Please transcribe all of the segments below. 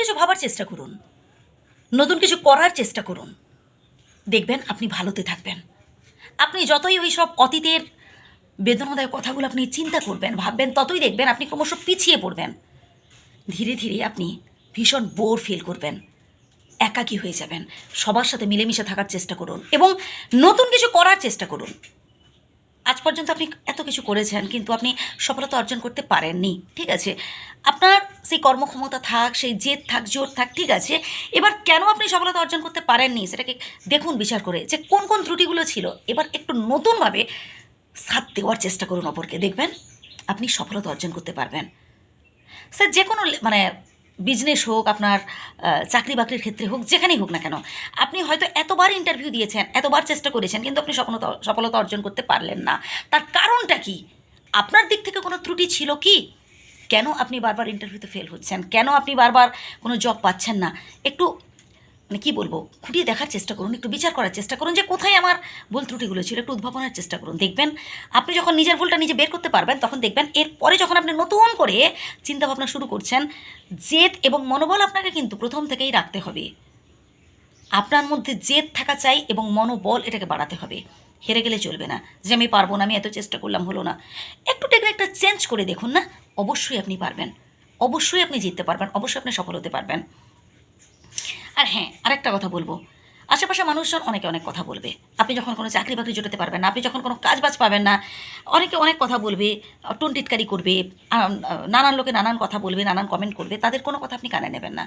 কিছু ভাবার চেষ্টা করুন, নতুন কিছু করার চেষ্টা করুন, দেখবেন আপনি ভালোতে থাকবেন। আপনি যতই ওই সব অতীতের বেদনাদায়ক কথাগুলো আপনি চিন্তা করবেন, ভাববেন, ততই দেখবেন আপনি ক্রমশ পিছিয়ে পড়বেন। ধীরে ধীরে আপনি ভীষণ বোর ফিল করবেন, একাকী হয়ে যাবেন। সবার সাথে মিলেমিশে থাকার চেষ্টা করুন এবং নতুন কিছু করার চেষ্টা করুন। আজ পর্যন্ত আপনি এত কিছু করেছেন কিন্তু আপনি সফলতা অর্জন করতে পারেননি, ঠিক আছে? আপনার সেই কর্মক্ষমতা থাক, সেই জেদ থাক, জোর থাক, ঠিক আছে। এবার কেন আপনি সফলতা অর্জন করতে পারেননি সেটাকে দেখুন বিচার করে, যে কোন কোন ত্রুটিগুলো ছিল। এবার একটু নতুনভাবে সাথ দেওয়ার চেষ্টা করুন অপরকে, দেখবেন আপনি সফলতা অর্জন করতে পারবেন। স্যার যে কোনো মানে বিজনেস হোক, আপনার চাকরি বাকরির ক্ষেত্রে হোক, যেখানেই হোক না কেন, আপনি হয়তো এতবার ইন্টারভিউ দিয়েছেন, এতবার চেষ্টা করেছেন, কিন্তু আপনি সফলতা অর্জন করতে পারলেন না। তার কারণটা কি? আপনার দিক থেকে কোনো ত্রুটি ছিল কি? কেন আপনি বারবার ইন্টারভিউতে ফেল হচ্ছেন? কেন আপনি বারবার কোনো জব পাচ্ছেন না? একটু মানে কী বলবো, খুঁটিয়ে দেখার চেষ্টা করুন, একটু বিচার করার চেষ্টা করুন যে কোথায় আমার ভুল ত্রুটিগুলো ছিল, একটু উদ্ভাবনের চেষ্টা করুন। দেখবেন আপনি যখন নিজের ভুলটা নিজে বের করতে পারবেন, তখন দেখবেন এরপরে যখন আপনি নতুন করে চিন্তাভাবনা শুরু করছেন, জেদ এবং মনোবল আপনাকে কিন্তু প্রথম থেকেই রাখতে হবে। আপনার মধ্যে জেদ থাকা চাই এবং মনোবল এটাকে বাড়াতে হবে। হেরে গেলে চলবে না যে আমি পারবো না, আমি এত চেষ্টা করলাম হলো না। একটু টেকনিকটা চেঞ্জ করে দেখুন না, অবশ্যই আপনি পারবেন, অবশ্যই আপনি জিততে পারবেন, অবশ্যই আপনি সফল হতে পারবেন। আর হ্যাঁ, আরেকটা কথা বলবো, আশেপাশে মানুষজন অনেকে অনেক কথা বলবে। আপনি যখন কোনো চাকরি বাকরি জোটাতে পারবেন না, আপনি যখন কোনো কাজ বাজ পাবেন না, অনেকে অনেক কথা বলবে, টুনটিটকারি করবে, নানান লোকে নানান কথা বলবে, নানান কমেন্ট করবে। তাদের কোনো কথা আপনি কানে নেবেন না।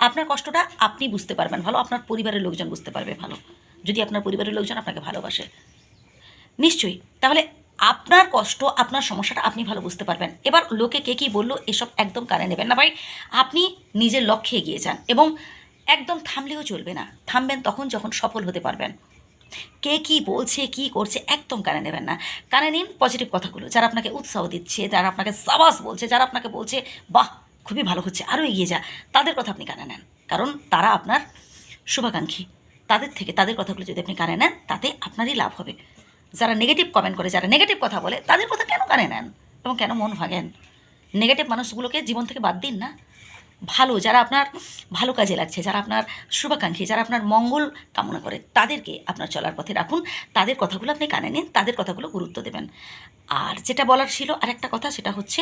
আপনার কষ্টটা আপনি বুঝতে পারবেন ভালো, আপনার পরিবারের লোকজন বুঝতে পারবে ভালো, যদি আপনার পরিবারের লোকজন আপনাকে ভালোবাসে। নিশ্চয়ই, তাহলে আপনার কষ্ট, আপনার সমস্যাটা আপনি ভালো বুঝতে পারবেন। এবার লোকে কে কী বললো এসব একদম কানে নেবেন না ভাই। আপনি নিজের লক্ষ্যে এগিয়ে যান এবং একদম থামলেও চলবে না। থামবেন তখন যখন সফল হতে পারবেন। কে কী বলছে, কী করছে, একদম কানে নেবেন না। কানে নিন পজিটিভ কথাগুলো, যারা আপনাকে উৎসাহ দিচ্ছে, যারা আপনাকে সাবাস বলছে, যারা আপনাকে বলছে বাহ খুবই ভালো হচ্ছে, আরও এগিয়ে যা, তাদের কথা আপনি কানে নেন। কারণ তারা আপনার শুভাকাঙ্ক্ষী। তাদের থেকে তাদের কথাগুলো যদি আপনি কানে নেন, তাতে আপনারই লাভ হবে। যারা নেগেটিভ কমেন্ট করে, যারা নেগেটিভ কথা বলে, তাদের কথা কেন কানে নেন এবং কেন মন ভাঙেন? নেগেটিভ মানুষগুলোকে জীবন থেকে বাদ দিন না। ভালো, যারা আপনার ভালো কাজে লাগছে, যারা আপনার শুভাকাঙ্ক্ষী, যারা আপনার মঙ্গল কামনা করে, তাদেরকে আপনার চলার পথে রাখুন। তাদের কথাগুলো আপনি কানে নিন, তাদের কথাগুলো গুরুত্ব দেবেন। আর যেটা বলার ছিল আরেকটা কথা, সেটা হচ্ছে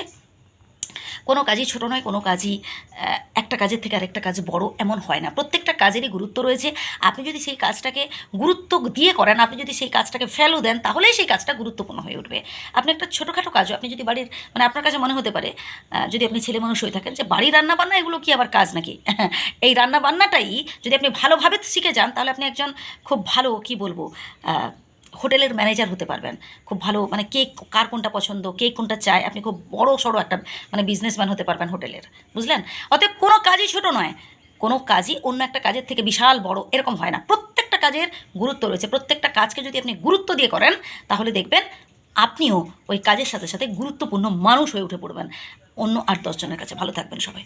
কোনো কাজই ছোটো নয়, কোনো কাজই একটা কাজের থেকে আরেকটা কাজ বড় এমন হয় না। প্রত্যেকটা কাজেরই গুরুত্ব রয়েছে। আপনি যদি সেই কাজটাকে গুরুত্ব দিয়ে করেন, আপনি যদি সেই কাজটাকে ভ্যালু দেন, তাহলেই সেই কাজটা গুরুত্বপূর্ণ হয়ে উঠবে। আপনি একটা ছোটোখাটো কাজও আপনি যদি বাড়ির মানে আপনার কাছে মনে হতে পারে, যদি আপনি ছেলে মানুষ হয়ে থাকেন, যে বাড়ির রান্নাবান্না এগুলো কি আবার কাজ নাকি? এই রান্নাবান্নাটাই যদি আপনি ভালোভাবে শিখে যান, তাহলে আপনি একজন খুব ভালো কী বলবো হোটেলের ম্যানেজার হতে পারবেন। খুব ভালো মানে কেক কার কোনটা পছন্দ, কেক কোনটা চায়, আপনি খুব বড় সড়ো একটা মানে বিজনেসম্যান হতে পারবেন হোটেলের, বুঝলেন? অতএব কোনো কাজই ছোটো নয়, কোনো কাজই অন্য একটা কাজের থেকে বিশাল বড় এরকম হয় না। প্রত্যেকটা কাজের গুরুত্ব রয়েছে। প্রত্যেকটা কাজকে যদি আপনি গুরুত্ব দিয়ে করেন, তাহলে দেখবেন আপনিও ওই কাজের সাথে সাথে গুরুত্বপূর্ণ মানুষ হয়ে উঠে পড়বেন অন্য ৮-১০ জনের কাছে। ভালো থাকবেন সবাই।